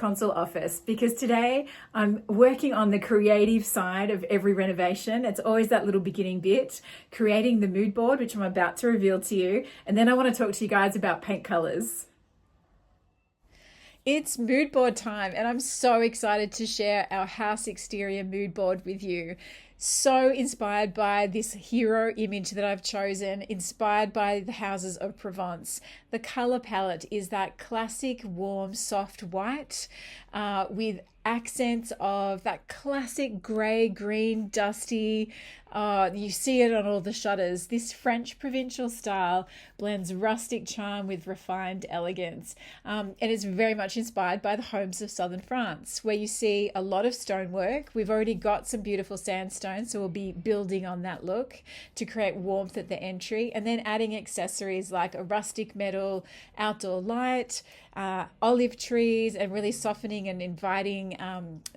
Consul office because today I'm working on the creative side of every renovation. It's always that little beginning bit, creating the mood board, which I'm about to reveal to you. And then I want to talk to you guys about paint colors. It's mood board time, and I'm so excited to share our house exterior mood board with you. So inspired by this hero image that I've chosen, inspired by the houses of Provence. The color palette is that classic warm, soft white with accents of that classic gray, green, dusty. You see it on all the shutters. This French Provincial style blends rustic charm with refined elegance. And it's very much inspired by the homes of southern France, where you see a lot of stonework. We've already got some beautiful sandstone, so we'll be building on that look to create warmth at the entry, and then adding accessories like a rustic metal, outdoor light, olive trees, and really softening and inviting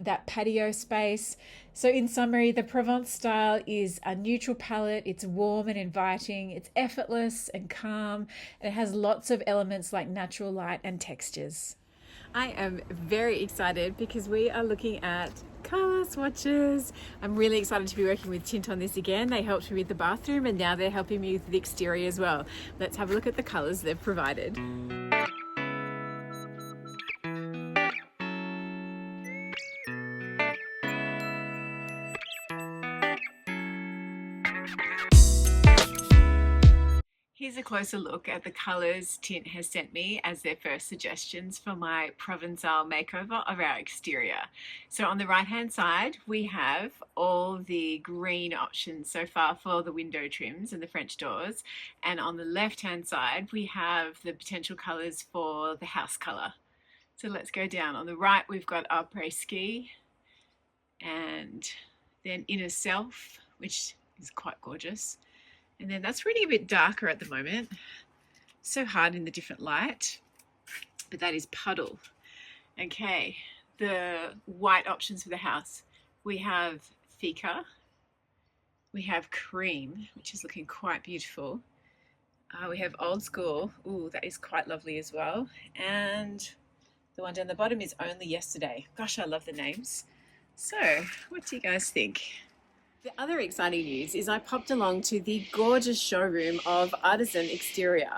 that patio space. So in summary, the Provence style is a neutral palette. It's warm and inviting. It's effortless and calm. And it has lots of elements like natural light and textures. I am very excited because we are looking at color swatches. I'm really excited to be working with Tint on this again. They helped me with the bathroom and now they're helping me with the exterior as well. Let's have a look at the colors they've provided. Here's a closer look at the colours Tint has sent me as their first suggestions for my Provençal makeover of our exterior. So on the right hand side we have all the green options so far for the window trims and the French doors, and on the left hand side we have the potential colours for the house colour. So let's go down. On the right we've got après ski and then inner self, which is quite gorgeous. And then that's really a bit darker at the moment. So hard in the different light, but that is puddle. Okay, the white options for the house. We have fika, we have cream, which is looking quite beautiful. We have old school, ooh, that is quite lovely as well. And the one down the bottom is only yesterday. Gosh, I love the names. So, what do you guys think? The other exciting news is I popped along to the gorgeous showroom of Artisan Exterior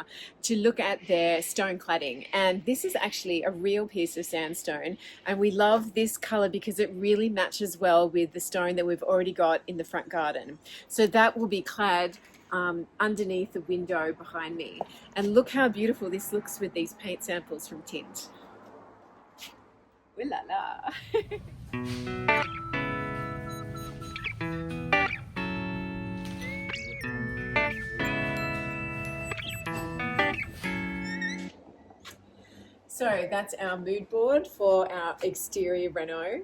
to look at their stone cladding, and this is actually a real piece of sandstone, and we love this color because it really matches well with the stone that we've already got in the front garden. So that will be clad underneath the window behind me, and look how beautiful this looks with these paint samples from Tint. Ooh la la. So that's our mood board for our exterior reno.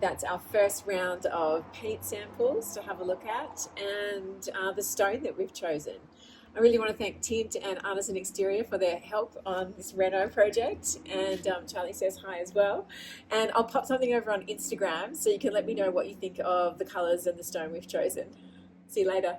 That's our first round of paint samples to have a look at, and the stone that we've chosen. I really want to thank Tint and Artisan Exterior for their help on this reno project, and Charlie says hi as well. And I'll pop something over on Instagram so you can let me know what you think of the colours and the stone we've chosen. See you later.